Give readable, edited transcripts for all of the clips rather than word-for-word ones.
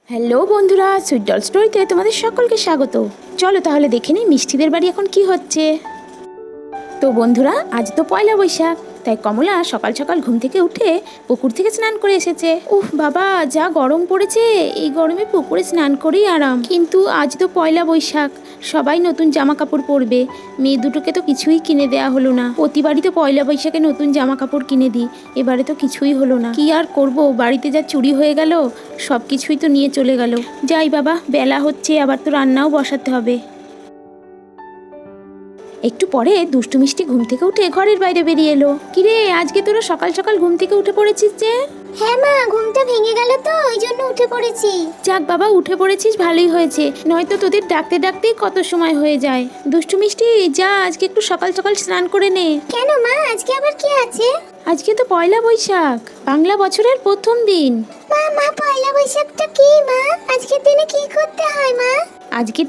Hello বন্ধুরা, sweet doll স্টোরিতে তোমাদের সকলকে স্বাগত। চলো তাহলে দেখে নিই মিষ্টিদের বাড়ি এখন কি হচ্ছে। তো বন্ধুরা, আজ তো পয়লা বৈশাখ, তাই কমলা সকাল সকাল ঘুম থেকে উঠে পুকুর থেকে স্নান করে এসেছে। উফ বাবা, যা গরম পড়েছে, এই গরমে পুকুরে স্নান করেই আরাম। কিন্তু আজ তো পয়লা বৈশাখ, সবাই নতুন জামা কাপড় পরবে। মেয়ে দুটোকে তো কিছুই কিনে দেয়া হলো না। প্রতিবারই তো পয়লা বৈশাখে নতুন জামা কাপড় কিনে দিই, এবারে তো কিছুই হলো না। কি আর করব, বাড়িতে যা চুরি হয়ে গেল, সব কিছুই তো নিয়ে চলে গেল। যাই বাবা, বেলা হচ্ছে, আবার তো রান্নাও বসাতে হবে। একটু পরে দুষ্টু মিষ্টি ঘুম থেকে উঠে ঘরের বাইরে বেরিয়ে এলো। কিরে, আজকে তোরা সকাল সকাল ঘুম থেকে উঠে পড়েছিস যে? হ্যাঁ মা, ঘুমটা ভেঙে গেল তো ওই জন্য উঠে পড়েছি। যাক বাবা, উঠে পড়েছিস, ভালোই হয়েছে, নয়তো তোদের ডাকতে ডাকতেই কত সময় হয়ে যায়। দুষ্টু মিষ্টি, যা আজকে একটু সকাল সকাল স্নান করে নে। কেন মা, আজকে আবার কি আছে? আজকে তো পয়লা বৈশাখ, বাংলা বছরের প্রথম দিন। মা পয়লা বৈশাখটা কি মা? আজকের দিনে কি করতে হয় মা? আজকের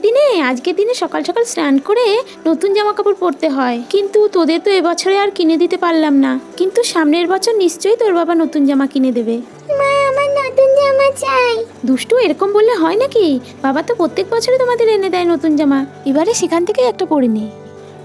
দিনে সকাল সকাল স্নান করে নতুন জামা কাপড় পরতে হয়। কিন্তু তোদের তো এবছরে আর কিনে দিতে পারলাম না, কিন্তু সামনের বছর নিশ্চয়ই তোর বাবা নতুন জামা কিনে দেবে। মা, আমার নতুন জামা চাই। দুষ্টু, এরকম বললে হয় নাকি? বাবা তো প্রত্যেক বছরে তোমাদের এনে দেয় নতুন জামা, এবারে সেখান থেকে একটা পরে নে।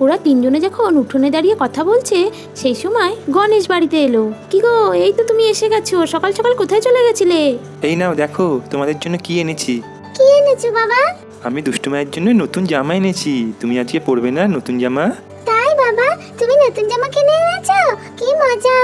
ওরা তিনজনে যখন উঠোনে দাঁড়িয়ে কথা বলছে, সেই সময় গণেশ বাড়িতে এলো। কি গো, এই তো তুমি এসে গেছো, সকাল সকাল কোথায় চলে গেছিলে? এই নাও দেখো, তোমাদের জন্য কি এনেছি। কি এনেছো বাবা? আমি দুষ্টু মায়ের জন্য নতুন জামা এনেছি। তুমি আজকে পরবে না নতুন জামা? তাই বাবা, তুমি নতুন জামা কিনে এনেছো? কি মজা।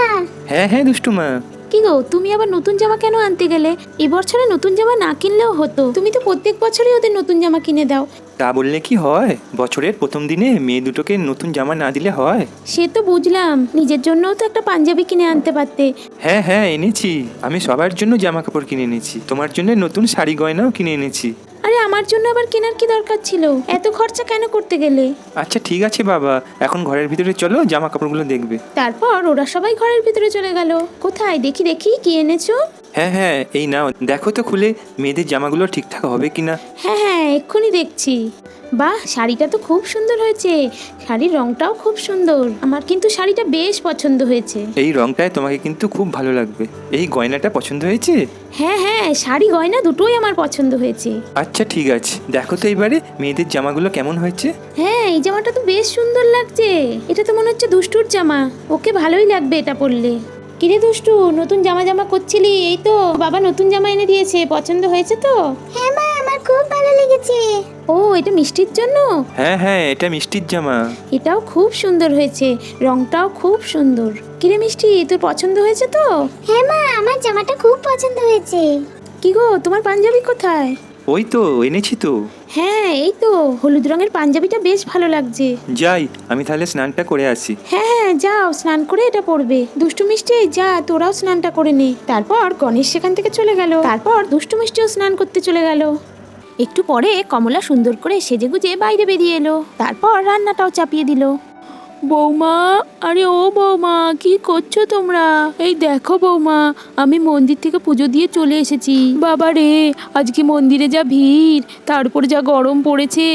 হ্যাঁ হ্যাঁ দুষ্টু মা। কি গো, তুমি আবার নতুন জামা কেন আনতে গেলে? এবছরে নতুন জামা না কিনলেও হতো, তুমি তো প্রত্যেক বছরই ওদের নতুন জামা কিনে দাও। তা বললে কি হয়? বছরের প্রথম দিনে মেয়ে দুটোকে নতুন জামা না দিলে হয়? সে তো বুঝলাম, নিজের জন্যও তো একটা পাঞ্জাবি কিনে আনতে পারতে। হ্যাঁ হ্যাঁ এনেছি, আমি সবার জন্য জামা কাপড় কিনে এনেছি। তোমার জন্য নতুন শাড়ি গয়নাও কিনে এনেছি। আরে, আমার জন্য আবার কেনার কি দরকার ছিল? এত খরচা কেন করতে গেলে? আচ্ছা ঠিক আছে বাবা, এখন ঘরের ভিতরে চলো, জামা কাপড়গুলো দেখবে। তারপর ওরা সবাই ঘরের ভিতরে চলে গেল। কোথায় দেখি দেখি কি এনেছো? হ্যাঁ হ্যাঁ এই নাও, দেখো তো খুলে মেয়েদের জামাগুলো ঠিকঠাক হবে কিনা। হ্যাঁ হ্যাঁ, এক্ষুনি দেখছি। বাহ, শাড়িটা তো খুব সুন্দর হয়েছে, শাড়ির রংটাও খুব সুন্দর। আমার কিন্তু শাড়িটা বেশ পছন্দ হয়েছে। এই রংটায় তোমাকে কিন্তু খুব ভালো লাগবে। এই গয়নাটা পছন্দ হয়েছে? হ্যাঁ হ্যাঁ, শাড়ি গয়না দুটোই আমার পছন্দ হয়েছে। আচ্ছা ঠিক আছে, দেখো তো এইবারে মেয়েদের জামাগুলো কেমন হয়েছে। হ্যাঁ, এই জামাটা তো বেশ সুন্দর লাগছে। এটা তো মনে হচ্ছে দুষ্টুর জামা, ওকে ভালোই লাগবে এটা পরলে। কিরে দুষ্টু, নতুন জামা জামা করছিলি? এই তো বাবা নতুন জামা এনে দিয়েছে, পছন্দ হয়েছে তো? হ্যাঁ মা, আমার খুব ভালো লেগেছে। ও, এটা মিষ্টির জন্য? হ্যাঁ হ্যাঁ এটা মিষ্টির জামা। এটাও খুব সুন্দর হয়েছে, রংটাও খুব সুন্দর। কিরে মিষ্টি, তোর পছন্দ হয়েছে তো? হ্যাঁ মা, আমার জামাটা খুব পছন্দ হয়েছে। কি গো, তোমার পাঞ্জাবি কোথায়? ওই তো এনেছি তো। হ্যাঁ, এই তো হলুদ রঙের পাঞ্জাবিটা বেশ ভালো লাগছে। যাই, আমি তাহলে স্নানটা করে আসি। হ্যাঁ হ্যাঁ, যাও স্নান করে এটা পরবে। দুষ্টু মিষ্টি, যা তোরাও স্নানটা করে নে। তারপর গণেশ সেখান থেকে চলে গেল। তারপর দুষ্টু মিষ্টিও স্নান করতে চলে গেল। একটু পরে কমলা সুন্দর করে সেজেগুজে বাইরে বেরিয়ে এলো। তারপর রান্নাটাও চাপিয়ে দিল। বৌমা, আরে ও বৌমা, কি করছো তোমরা? এই দেখো বৌমা, আমি মন্দির থেকে পুজো দিয়ে চলে এসেছি। বাবা রে, আজকে মন্দিরে যা ভিড়, তারপর যা গরম পড়েছে।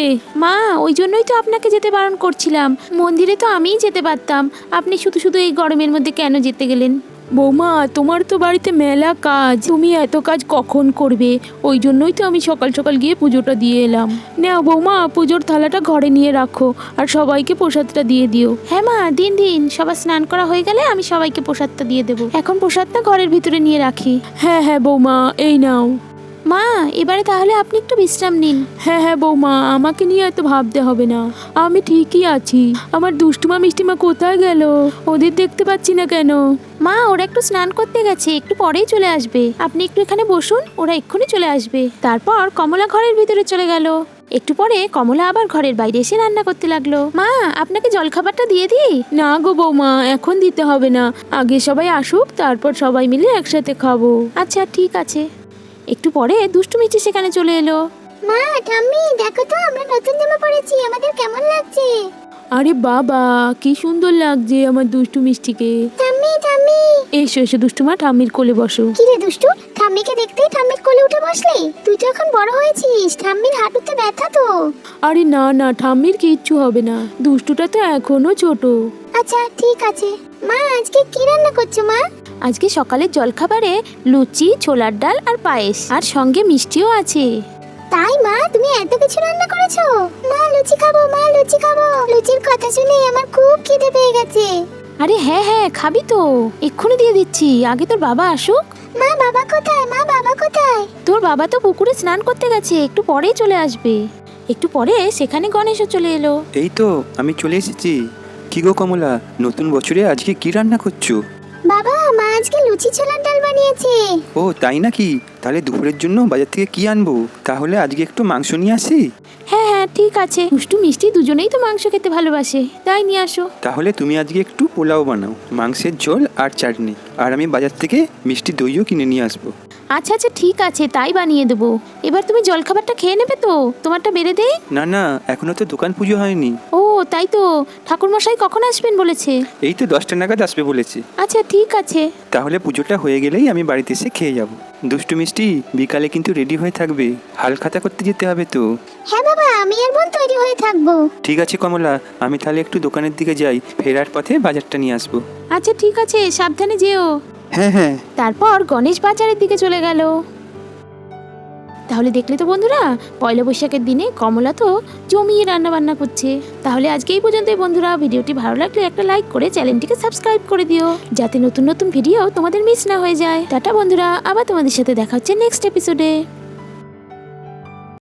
মা, ওই জন্যই তো আপনাকে যেতে বারণ করছিলাম। মন্দিরে তো আমিই যেতে পারতাম, আপনি শুধু শুধু এই গরমের মধ্যে কেন যেতে গেলেন? বৌমা, তোমার তো বাড়িতে মেলা কাজ, তুমি এত কাজ কখন করবে? ওই জন্যই তো আমি সকাল সকাল গিয়ে পুজোটা দিয়ে এলাম। নাও বৌমা, পুজোর থালাটা ঘরে নিয়ে রাখো, আর সবাইকে প্রসাদটা দিয়ে দিও। হ্যাঁ মা, দিন দিন, সবার স্নান করা হয়ে গেলে আমি সবাইকে প্রসাদটা দিয়ে দেবো। এখন প্রসাদটা ঘরের ভিতরে নিয়ে রাখি। হ্যাঁ হ্যাঁ বৌমা, এই নাও। মা, এবারে তাহলে আপনি একটু বিশ্রাম নিন। হ্যাঁ হ্যাঁ বৌমা, আমাকে নিয়ে এত ভাবতে হবে না, আমি ঠিকই আছি। আমার দুষ্টুমা মিষ্টিমা কোথায় গেল? ওদের দেখতে পাচ্ছি না কেন? মা, ওরা একটু স্নান করতে গেছে, একটু পরেই চলে আসবে। আপনি একটু এখানে বসুন, ওরা এক্ষুনি চলে আসবে। তারপর কমলা ঘরের ভিতরে চলে গেল। একটু পরে কমলা আবার ঘরের বাইরে এসে রান্না করতে লাগলো। মা, আপনাকে জলখাবারটা দিয়ে দিই? না গো বৌমা, এখন দিতে হবে না, আগে সবাই আসুক, তারপর সবাই মিলে একসাথে খাবো। আচ্ছা ঠিক আছে। একটু পরে দুষ্টু মিষ্টি সেখানে চলে এলো। মা, ঠাম্মি, দেখো তো আমরা নতুন জামা পরেছি, আমাদের কেমন লাগছে? আরে বাবা, কি সুন্দর লাগছে আমার দুষ্টু মিষ্টিকে। ঠাম্মি। এসো এসো দুষ্টুমা, ঠাম্মির কোলে বসো। কি রে দুষ্টু, ঠাম্মিকে দেখতেই ঠাম্মির কোলে উঠে বসলি? তুই তো এখন বড় হয়েছিস, ঠাম্মির হাঁটুতে ব্যথা তো। আরে না না, ঠাম্মির কিচ্ছু হবে না, দুষ্টুটা তো এখনো ছোট। আচ্ছা ঠিক আছে। মা, আজকে কি রান্না করছো মা? আজকে সকালের জলখাবারে লুচি, ছোলার ডাল আর পায়েস, আর সঙ্গে মিষ্টিও আছে। তাই মা, তুমি এত কিছু রান্না করেছো? মা লুচি খাবো, মা লুচি খাবো। লুচির কথা শুনে আমার খুব খিদে পেয়ে গেছে। আরে হ্যাঁ হ্যাঁ, খাবি তো, এক্ষুনি দিয়ে দিচ্ছি, আগে তোর বাবা আসুক। মা বাবা কোথায়? মা বাবা কোথায়? তোর বাবা তো পুকুরে স্নান করতে গেছে, একটু পরেই চলে আসবে। একটু পরে সেখানে গণেশও চলে এলো। এই তো আমি চলে এসেছি। কি গো কমলা, নতুন বছরে আজকে কি রান্না করছো? বাবা, মা আজকে লুচি ছোলার ডাল বানিয়েছে। ও তাই নাকি? তাহলে দুপুরের জন্য বাজার থেকে কি আনবো? তাহলে আজকে একটু মাংস নিয়ে আসি। হ্যাঁ হ্যাঁ ঠিক আছে, দুষ্টু মিষ্টি দুজনেই তো মাংস খেতে ভালোবাসে, তাই নিয়ে আসো। তাহলে তুমি আজকে একটু পোলাও বানাও, মাংসের ঝোল আর চাটনি, আর আমি বাজার থেকে মিষ্টি দইও কিনে নিয়ে আসবো। আচ্ছা আচ্ছা ঠিক আছে, তাই বানিয়ে দেবো। এবার তুমি জলখাবারটা খেয়ে নেবে তো? তোমারটা বেড়ে দেই? না না, এখনো তো দোকান পুজো হয়নি। ও তাই তো, ঠাকুরমশাই কখন আসবেন বলেছে? এই তো 10টা নাগাদ আসবে বলেছে। আচ্ছা ঠিক আছে। তাহলে পুজোটা হয়ে গেলেই আমি বাড়িতে এসে খেয়ে যাব। দুষ্টু মিষ্টি, বিকালে কিন্তু রেডি হয়ে থাকবে, হালখাতা করতে যেতে হবে তো। হ্যাঁ বাবা, আমি আর বোন তৈরি হয়ে থাকবো। ঠিক আছে কমলা, আমি তাহলে একটু দোকানের দিকে যাই, ফেরার পথে বাজারটা নিয়ে আসবো। আচ্ছা ঠিক আছে, সাবধানে যেও। হ্যাঁ হ্যাঁ। তারপর গণেশ বাজারের দিকে চলে গেল। তাহলে দেখলে তো বন্ধুরা, পয়লা বৈশাখের দিনে কমলা তো জমিয়ে রান্না বান্না করছে। তাহলে আজকে এই পর্যন্তই বন্ধুরা, ভিডিওটি ভালো লাগলে একটা লাইক করে চ্যানেলটিকে সাবস্ক্রাইব করে দিও, যাতে নতুন নতুন ভিডিও তোমাদের মিস না হয়ে যায়। টাটা বন্ধুরা, আবার তোমাদের সাথে দেখা হচ্ছে নেক্সট এপিসোডে।